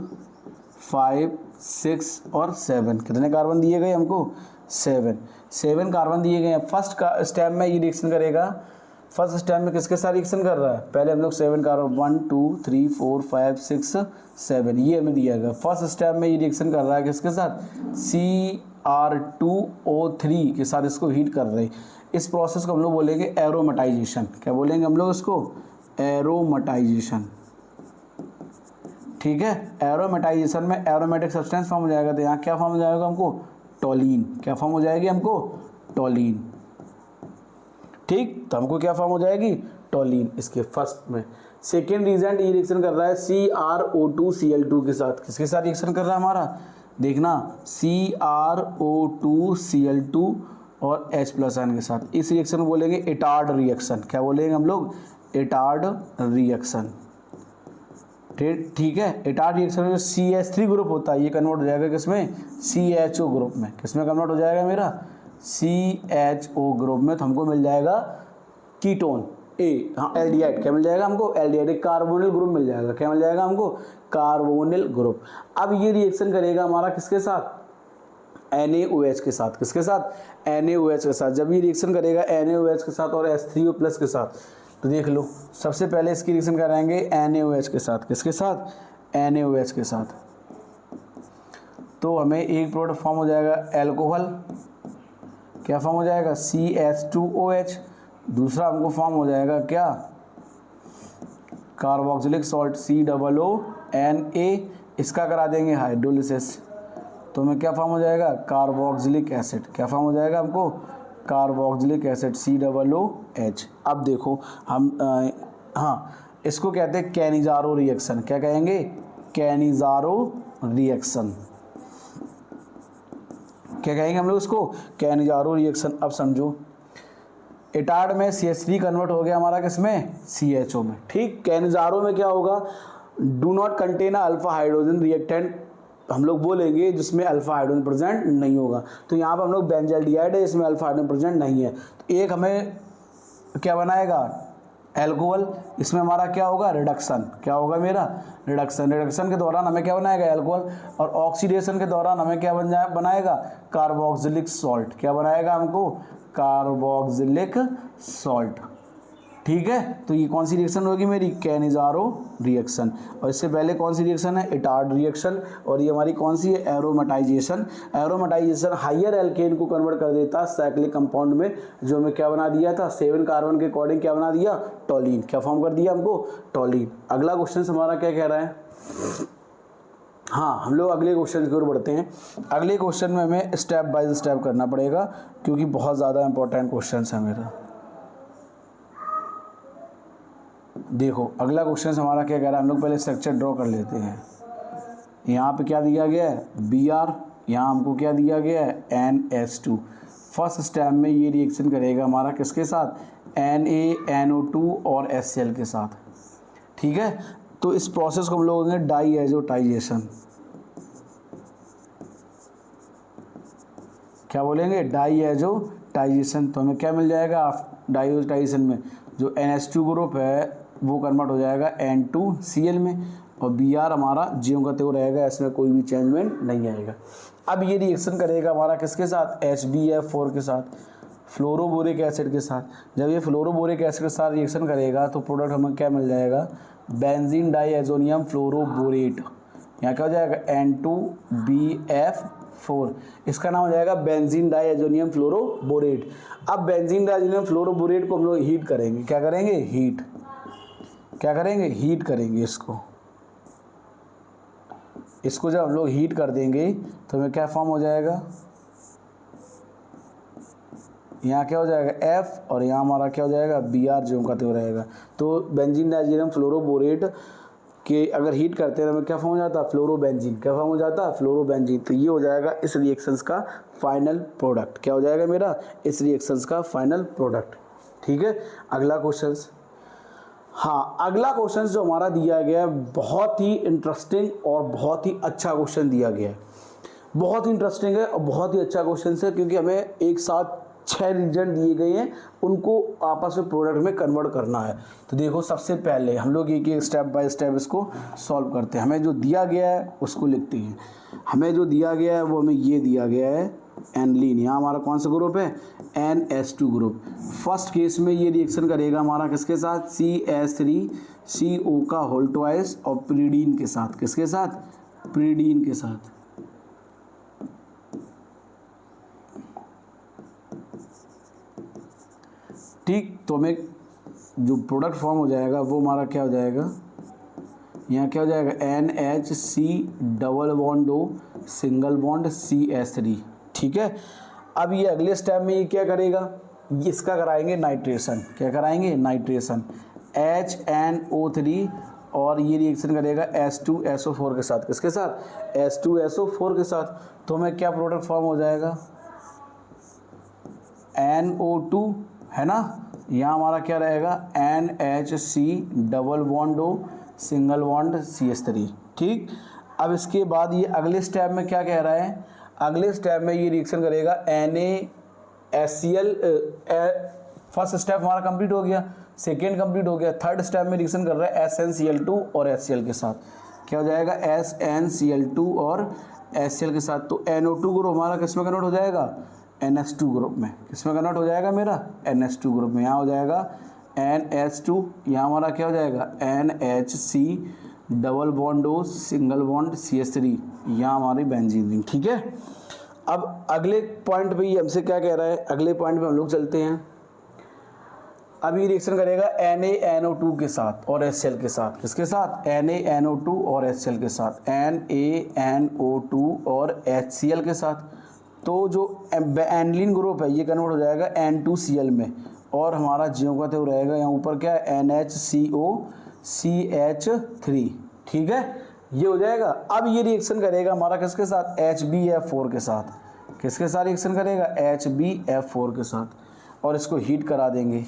5 6 और 7, कितने कार्बन दिए गए हमको 7 कार्बन दिए गए हैं। फर्स्ट स्टेप में ये रिएक्शन करेगा, फर्स्ट स्टेप में किसके साथ रिएक्शन कर रहा है, पहले हम लोग 7 कार्बन 1 2 3 4 5 6 7 ये हमें दिया गया। फर्स्ट स्टेप में ये रिएक्शन कर रहा है किसके साथ Cr2O3 के साथ, इसको हीट कर रहे हैं। इस प्रोसेस को हम लोग बोलेंगे एरोमेटाइजेशन, क्या बोलेंगे हम लोग इसको एरोमेटाइजेशन, ठीक है। एरोमेटाइजेशन में एरोमेटिक सब्सटेंस फॉर्म हो जाएगा, तो यहाँ क्या फॉर्म हो जाएगा हमको टोलिन, क्या फॉर्म हो जाएगी हमको टोलिन, ठीक। तो हमको क्या फॉर्म हो जाएगी टोलिन इसके फर्स्ट में। सेकेंड रीजन ये रिएक्शन कर रहा है CrO2Cl2 के साथ, किसके साथ रिएक्शन कर रहा है हमारा देखना CrO2Cl2 और H+ आयन के साथ। इस रिएक्शन को बोलेंगे इटार्ड रिएक्शन, क्या बोलेंगे हम लोग इटार्ड रिएक्शन, ठीक है। इटार्ड रिएक्शन में CH3 ग्रुप होता है ये कन्वर्ट हो जाएगा किसमें CHO ग्रुप में, किसमें कन्वर्ट हो जाएगा मेरा CHO ग्रुप में। तो हमको मिल जाएगा कीटोन हाँ एल्डिहाइड, क्या मिल जाएगा हमको एल्डिहाइड, कार्बोनिल ग्रुप मिल जाएगा, क्या मिल जाएगा हमको कार्बोनिल ग्रुप। अब ये रिएक्शन करेगा हमारा किसके साथ NaOH के साथ, किसके साथ NaOH के साथ। जब ये रिएक्शन करेगा NaOH के साथ और H3O+ के साथ, तो देख लो सबसे पहले इसकी रिएक्शन कराएंगे NaOH के साथ, किसके साथ NaOH के साथ। तो हमें एक प्रोडक्ट फॉर्म हो जाएगा एल्कोहल, क्या फॉर्म हो जाएगा CH2OH, दूसरा हमको फॉर्म हो जाएगा क्या कार्बोक्सिलिक सॉल्ट COONA, इसका करा देंगे हाइड्रोलिसिस, तो हमें क्या फॉर्म हो जाएगा कार्बोक्सिलिक एसिड, क्या फॉर्म हो जाएगा हमको कार्बोक्सिलिक एसिड COOH। अब देखो हम हाँ इसको कहते हैं कैनिजारो रिएक्शन, क्या कहेंगे कैनिजारो रिएक्शन, क्या कहेंगे हम लोग उसको कैनिजारो रिएक्शन। अब समझो इटार्ड में CH3 कन्वर्ट हो गया हमारा किसमें CHO में, ठीक। कैनिजारो में क्या होगा do not contain alpha hydrogen reactant हम लोग बोलेंगे जिसमें अल्फा हाइड्रोजन प्रेजेंट नहीं होगा। तो यहाँ पर हम लोग बेंजाल्डिहाइड है, इसमें अल्फा हाइड्रोजन प्रेजेंट नहीं है, तो एक हमें क्या बनाएगा एल्कोहल, इसमें हमारा क्या होगा रिडक्शन, क्या होगा मेरा रिडक्शन। रिडक्शन के दौरान हमें क्या बनाएगा एल्कोहल, और ऑक्सीडेशन के दौरान हमें क्या बनाएगा कार्बोक्सिलिक सॉल्ट, क्या बनाएगा हमको कार्बोक्सिलिक सॉल्ट, ठीक है। तो ये कौन सी रिएक्शन होगी मेरी कैनिजारो रिएक्शन, और इससे पहले कौन सी रिएक्शन है इटार्ड रिएक्शन, और ये हमारी कौन सी है एरोमेटाइजेशन। एरोमेटाइजेशन हायर एल्केन को कन्वर्ट कर देता है साइक्लिक कंपाउंड में, जो हमें क्या बना दिया था 7 कार्बन के अकॉर्डिंग क्या बना दिया टोलिन, क्या फॉर्म कर दिया हमको टोलिन। अगला क्वेश्चन हमारा क्या कह रहा है हाँ, हम लोग अगले क्वेश्चन की ओर बढ़ते हैं। अगले क्वेश्चन में हमें स्टेप बाय स्टेप करना पड़ेगा क्योंकि बहुत ज़्यादा इंपॉर्टेंट क्वेश्चन है मेरा। देखो अगला क्वेश्चन हमारा क्या कह रहा है, हम लोग पहले स्ट्रक्चर ड्रॉ कर लेते हैं। यहाँ पे क्या दिया गया है, Br, यहाँ हमको क्या दिया गया है, NH2। फर्स्ट स्टेप में ये रिएक्शन करेगा हमारा किसके साथ, NaNO2 और HCl के साथ। ठीक है, तो इस प्रोसेस को हम लोग कहेंगे डाईएजोटाइजेशन। क्या बोलेंगे, डाईएजोटाइजेशन। तो हमें क्या मिल जाएगा डाईएजोटाइजेशन में, जो NH2 ग्रुप है वो कन्वर्ट हो जाएगा N2Cl में, और Br हमारा ज्यों का त्यों रहेगा, इसमें कोई भी चेंजमेंट नहीं आएगा। अब ये रिएक्शन करेगा हमारा किसके साथ, HbF4 के साथ, फ्लोरोबोरिक एसिड के साथ। जब ये फ्लोरोबोरिक एसिड के साथ रिएक्शन करेगा तो प्रोडक्ट हमें क्या मिल जाएगा, बेंजीन डाईएजोनियम फ्लोरोबोरेट। यहाँ क्या हो जाएगा, N2BF4, इसका नाम हो जाएगा बेंजीन डाईएजोनियम फ्लोरोबोरेट। अब बेंजीन डाईएजोनियम फ्लोरोबोरेट को हम लोग हीट करेंगे, क्या करेंगे, हीट, क्या करेंगे, हीट करेंगे इसको जब हम लोग हीट कर देंगे तो हमें क्या फॉर्म हो जाएगा, यहाँ क्या हो जाएगा F, और यहाँ हमारा क्या हो जाएगा Br जो का त्यों रहेगा। तो बेंजीन डाईएजोनियम फ्लोरोबोरेट के अगर हीट करते हैं तो हमें क्या फॉर्म हो जाता है, फ्लोरोबेंजीन। क्या फॉर्म हो जाता है, फ्लोरोबेंजीन। तो ये हो जाएगा इस रिएक्शंस का फाइनल प्रोडक्ट। क्या हो जाएगा मेरा, इस रिएक्शंस का फाइनल प्रोडक्ट। ठीक है, अगला क्वेश्चन। हाँ, अगला क्वेश्चन जो हमारा दिया गया है बहुत ही इंटरेस्टिंग और बहुत ही अच्छा क्वेश्चन दिया गया है। बहुत ही इंटरेस्टिंग है और बहुत ही अच्छा क्वेश्चन है क्योंकि हमें एक साथ 6 रीजन दिए गए हैं, उनको आपस में प्रोडक्ट में कन्वर्ट करना है। तो देखो सबसे पहले हम लोग एक स्टेप बाय स्टेप इसको सॉल्व करते हैं। हमें जो दिया गया है उसको लिखते हैं। हमें जो दिया गया है वो हमें ये दिया गया है एनलीन। यहाँ हमारा कौन सा ग्रुप है, NH2 ग्रुप। फर्स्ट केस में ये रिएक्शन करेगा हमारा किसके साथ, CH3CO का होल ट्वाइस और प्रीडीन के साथ। किसके साथ, प्रीडीन के साथ। ठीक, तो हमें जो प्रोडक्ट फॉर्म हो जाएगा वो हमारा क्या हो जाएगा, यहाँ क्या हो जाएगा, NHC double bond O single bond CH3। ठीक है, अब ये अगले स्टेप में ये क्या करेगा, इसका कराएंगे नाइट्रेशन। क्या कराएंगे, नाइट्रेशन, HNO3, और ये रिएक्शन करेगा H2SO4 के साथ। किसके साथ, H2SO4 के साथ। तो हमें क्या प्रोडक्ट फॉर्म हो जाएगा, NO2 है ना, यहाँ हमारा क्या रहेगा, NHC double bond O single bond CH3। ठीक, अब इसके बाद ये अगले स्टेप में क्या कह रहा है, अगले स्टेप में ये रिएक्शन करेगा NaHCl। फर्स्ट स्टेप हमारा कंप्लीट हो गया, सेकेंड कंप्लीट हो गया, थर्ड स्टेप में रिएक्शन कर रहा है SnCl2 और HCl के साथ। क्या हो जाएगा, SnCl2 और HCl के साथ। तो NO2 ग्रुप हमारा किस में कन्वर्ट हो जाएगा, NH2 ग्रुप में। किसमें कन्वर्ट हो जाएगा मेरा, NH2 ग्रुप में। यहाँ हो जाएगा NH2, यहाँ हमारा क्या हो जाएगा, NHC double bond O single bond CH3, यहाँ हमारी बेंजीन। ठीक है, अब अगले पॉइंट पे ये हमसे क्या कह रहा है, अगले पॉइंट पे हम लोग चलते हैं। अब ये रिएक्शन करेगा NaNO2 के साथ और HCl के साथ। किसके साथ, NaNO2 और HCl के साथ, NaNO2 और HCl के साथ। तो जो एनलीन ग्रुप है ये कन्वर्ट हो जाएगा N2Cl में, और हमारा ज्यों का त्यों रहेगा, यहाँ ऊपर क्या है, NHCOCH3। ठीक है, ये हो जाएगा। अब ये रिएक्शन करेगा हमारा किसके साथ, HbF4 के साथ। किसके साथ रिएक्शन करेगा, HbF4 के साथ, और इसको हीट करा देंगे।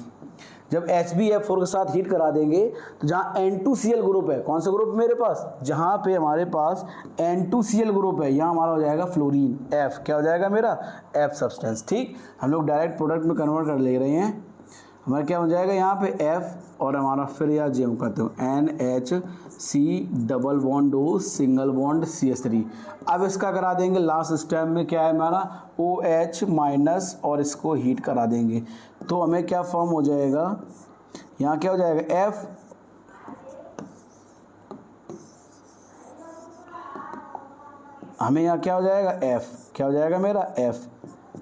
जब HbF4 के साथ हीट करा देंगे तो जहाँ N2Cl ग्रुप है, कौन सा ग्रुप मेरे पास, जहाँ पे हमारे पास N2Cl ग्रुप है, यहाँ हमारा हो जाएगा फ्लोरीन F। क्या हो जाएगा मेरा, F सब्सटेंस। ठीक, हम लोग डायरेक्ट प्रोडक्ट में कन्वर्ट कर ले रहे हैं। हमारा क्या हो जाएगा यहाँ पे F, और हमारा फिर यहाँ ज्यों करते हो NHC double bond O single bond CH3। अब इसका करा देंगे लास्ट स्टेप में, क्या है हमारा OH माइनस, और इसको हीट करा देंगे। तो हमें क्या फॉर्म हो जाएगा, यहाँ क्या हो जाएगा F, हमें यहाँ क्या हो जाएगा F, क्या हो जाएगा मेरा F।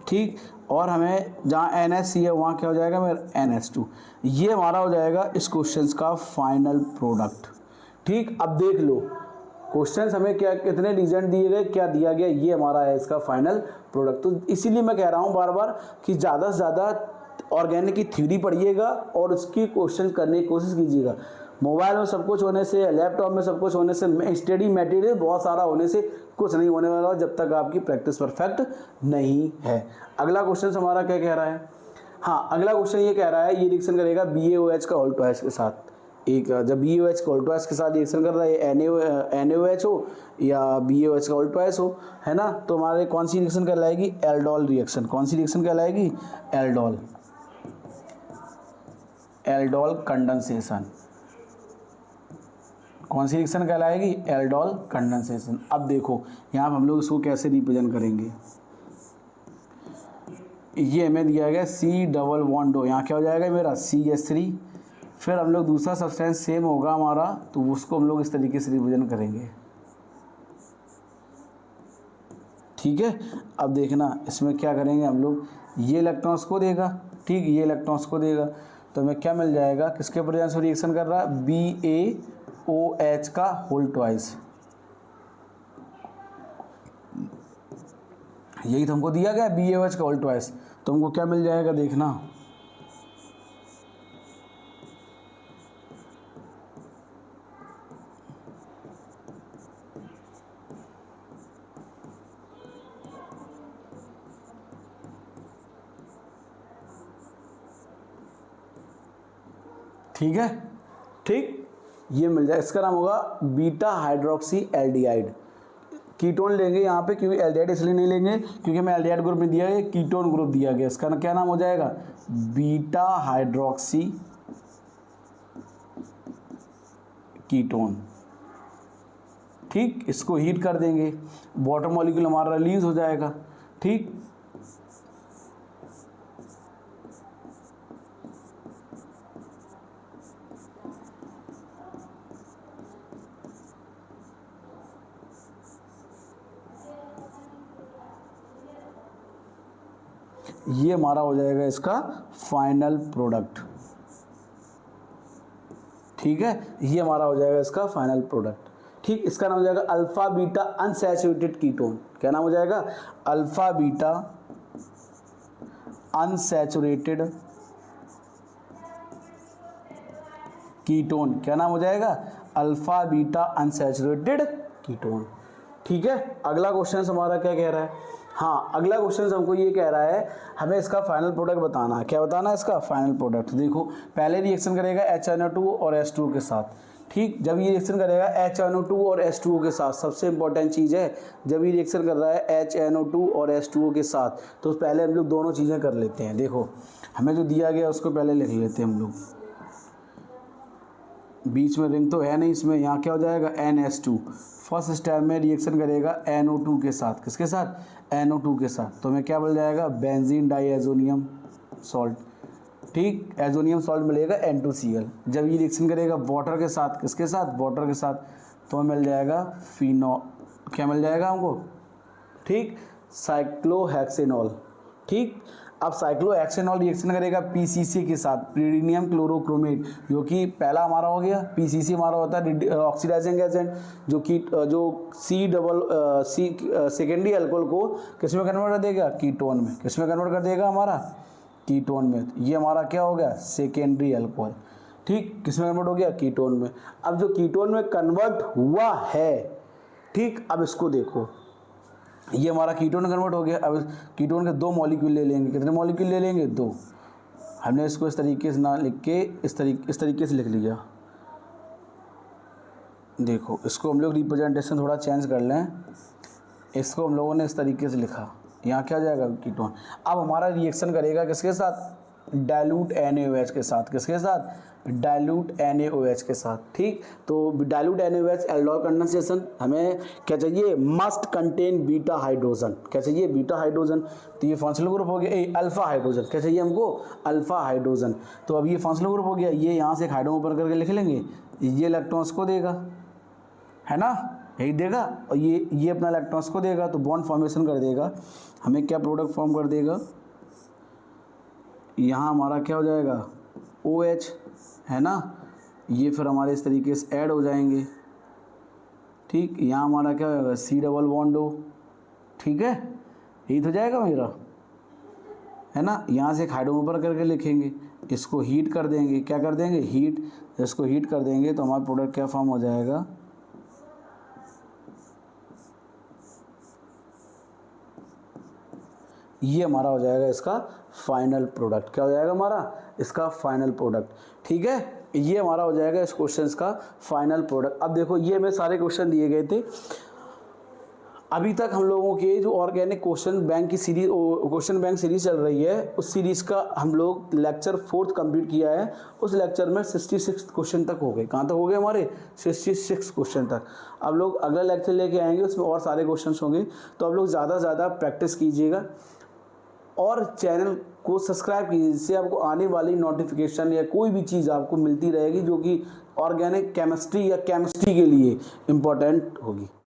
ठीक, और हमें जहाँ NHC है वहाँ क्या हो जाएगा मेरा NH2। ये हमारा हो जाएगा इस क्वेश्चन का फाइनल प्रोडक्ट। ठीक, अब देख लो क्वेश्चन हमें क्या, कितने रीजेंट दिए गए, क्या दिया गया, ये हमारा है इसका फाइनल प्रोडक्ट। तो इसीलिए मैं कह रहा हूँ बार बार कि ज़्यादा से ज़्यादा ऑर्गेनिक की थ्योरी पढ़िएगा और उसकी क्वेश्चन करने की कोशिश कीजिएगा। मोबाइल में सब कुछ होने से, लैपटॉप में सब कुछ होने से, स्टडी मटेरियल बहुत सारा होने से कुछ नहीं होने वाला जब तक आपकी प्रैक्टिस परफेक्ट नहीं है। अगला क्वेश्चन हमारा क्या कह रहा है, हाँ अगला क्वेश्चन ये कह रहा है, ये रिएक्शन करेगा BaOH का ऑल्टोएच के साथ। एक जब BaOH का ऑल्टोएच के साथ रिएक्शन कर रहा है, NaOH हो या BaOH का ऑल्टोएच हो, है ना, तो हमारे कौन सी रिएक्शन कहलाएगी, एल्डोल रिएक्शन। कौन सी रिएक्शन कहलाएगी, एल्डोल, एल्डोल कंडेंसेशन। कौन सी रिएक्शन कहलाएगी, एल्डोल कंडेंसेशन। अब देखो यहाँ हम लोग इसको कैसे रिप्रेजेंट करेंगे, ये हमें दिया गया C डबल बॉन्ड हो, यहाँ क्या हो जाएगा मेरा CH3, फिर हम लोग दूसरा सब्सटेंस सेम होगा हमारा, तो उसको हम लोग इस तरीके से रिप्रेजेंट करेंगे, ठीक है। अब देखना इसमें क्या करेंगे हम लोग, ये इलेक्ट्रॉन्स को देगा, ठीक, ये इलेक्ट्रॉन्स को देगा, तो हमें क्या मिल जाएगा, किसके प्रेजेंस में रिएक्शन कर रहा है, BaOH का होल ट्वाइस। यही तो हमको दिया गया BaOH का होल ट्वाइस, तो हमको क्या मिल जाएगा देखना, ठीक है, ठीक, ये मिल जाए, इसका नाम होगा बीटा हाइड्रोक्सी एल्डिहाइड। कीटोन लेंगे यहाँ पे, क्योंकि एल्डिहाइड इसलिए नहीं लेंगे क्योंकि हमें एल्डिहाइड ग्रुप में दिया है, कीटोन ग्रुप दिया गया, इसका क्या नाम हो जाएगा, बीटा हाइड्रोक्सी कीटोन, ठीक। इसको हीट कर देंगे, वाटर मॉलिक्यूल हमारा रिलीज हो जाएगा, ठीक। ये हमारा हो जाएगा इसका फाइनल प्रोडक्ट, ठीक है, ये हमारा हो जाएगा इसका फाइनल प्रोडक्ट, ठीक। इसका नाम हो जाएगा अल्फा बीटा अनसैचुरेटेड कीटोन। क्या नाम हो जाएगा, अल्फा बीटा अनसैचुरेटेड कीटोन। क्या नाम हो जाएगा, अल्फा बीटा अनसैचुरेटेड कीटोन, ठीक है। अगला क्वेश्चन हमारा क्या कह रहा है, हाँ अगला क्वेश्चन हमको ये कह रहा है, हमें इसका फाइनल प्रोडक्ट बताना है। क्या बताना है इसका फाइनल प्रोडक्ट, देखो पहले रिएक्शन करेगा HNO2 और H2O के साथ, ठीक। जब ये रिएक्शन करेगा HNO2 और H2O के साथ, सबसे इंपॉर्टेंट चीज़ है, जब ये रिएक्शन कर रहा है HNO2 और H2O के साथ, तो पहले हम लोग दोनों चीज़ें कर लेते हैं। देखो हमें जो दिया गया उसको पहले लिख लेते हैं हम लोग, बीच में रिंग तो है नहीं इसमें, यहाँ क्या हो जाएगा NH2। फर्स्ट स्टेप में रिएक्शन करेगा NO2 के साथ, किसके साथ, NO2 के साथ, तो हमें क्या मिल जाएगा, बेंजीन डाईएजोनियम सॉल्ट, ठीक, एजोनियम सॉल्ट मिलेगा N2Cl। जब ये रिएक्शन करेगा वाटर के साथ, किसके साथ, वाटर के साथ, तो मिल जाएगा फिनॉल, क्या मिल जाएगा हमको, ठीक, साइक्लोहेक्सेनॉल, ठीक। अब साइक्लोहेक्सेनॉल रिएक्शन करेगा PCC के साथ, प्रीडिनियम क्लोरोक्रोमेट, जो कि पहला हमारा हो गया, PCC हमारा होता है ऑक्सीडाइजिंग एजेंट, जो कि जो C सेकेंडरी अल्कोहल को किस में कन्वर्ट कर देगा, कीटोन में, किस में कन्वर्ट कर देगा हमारा, कीटोन में। ये हमारा क्या हो गया, सेकेंडरी अल्कोहल, ठीक, किस में कन्वर्ट हो गया, कीटोन में। अब जो कीटोन में कन्वर्ट हुआ है, ठीक, अब इसको देखो, ये हमारा कीटोन कन्वर्ट हो गया। अब कीटोन के दो मॉलिक्यूल ले लेंगे, कितने मॉलिक्यूल ले लेंगे, दो। हमने इसको इस तरीके से ना लिख के इस तरीके से लिख लिया। देखो इसको हम लोग रिप्रेजेंटेशन थोड़ा चेंज कर लें, इसको हम लोगों ने इस तरीके से लिखा, यहाँ क्या हो जाएगा, कीटोन। अब हमारा रिएक्शन करेगा किसके साथ, डाइल्यूट NaOH के साथ, किसके साथ, डाइल्यूट NaOH के साथ, ठीक। तो डाइल्यूट NaOH एल्डोल कंडेंसेशन, हमें क्या चाहिए, मस्ट कंटेन बीटा हाइड्रोजन, क्या चाहिए, बीटा हाइड्रोजन। तो ये फंक्शनल ग्रुप हो गया, अल्फा हाइड्रोजन, क्या चाहिए हमको, अल्फा हाइड्रोजन। तो अब ये फंक्शनल ग्रुप हो गया, ये यहाँ से एक हाइड्रोजन ऊपर करके लिख लेंगे, ये इलेक्ट्रॉन्स को देगा, है ना, यही देगा, और ये अपना इलेक्ट्रॉन्स को देगा, तो बॉन्ड फॉर्मेशन कर देगा, हमें क्या प्रोडक्ट फॉर्म कर देगा, यहाँ हमारा क्या हो जाएगा, OH, है ना, ये फिर हमारे इस तरीके से ऐड हो जाएंगे, ठीक, यहाँ हमारा क्या होगा, C डबल बॉन्ड O, ठीक है, यही तो जाएगा मेरा, है ना। यहाँ से एक हाइड्रोजन ऊपर करके लिखेंगे, इसको हीट कर देंगे, क्या कर देंगे, हीट, इसको हीट कर देंगे तो हमारा प्रोडक्ट क्या फॉर्म हो जाएगा, ये हमारा हो जाएगा इसका फाइनल प्रोडक्ट। क्या हो जाएगा हमारा, इसका फाइनल प्रोडक्ट, ठीक है। ये हमारा हो जाएगा इस क्वेश्चन का फाइनल प्रोडक्ट। अब देखो ये हमें सारे क्वेश्चन दिए गए थे। अभी तक हम लोगों के जो ऑर्गेनिक क्वेश्चन बैंक की सीरीज, क्वेश्चन बैंक सीरीज चल रही है, उस सीरीज का हम लोग लेक्चर 4th कंप्लीट किया है। उस लेक्चर में 66 क्वेश्चन तक हो गए। कहाँ तक हो गए हमारे, 66 क्वेश्चन तक। अब लोग अगला लेक्चर लेके आएंगे, उसमें और सारे क्वेश्चन होंगे। तो आप लोग ज़्यादा से ज़्यादा प्रैक्टिस कीजिएगा और चैनल को सब्सक्राइब कीजिए, जिससे आपको आने वाली नोटिफिकेशन या कोई भी चीज़ आपको मिलती रहेगी जो कि ऑर्गेनिक केमिस्ट्री या केमिस्ट्री के लिए इम्पोर्टेंट होगी।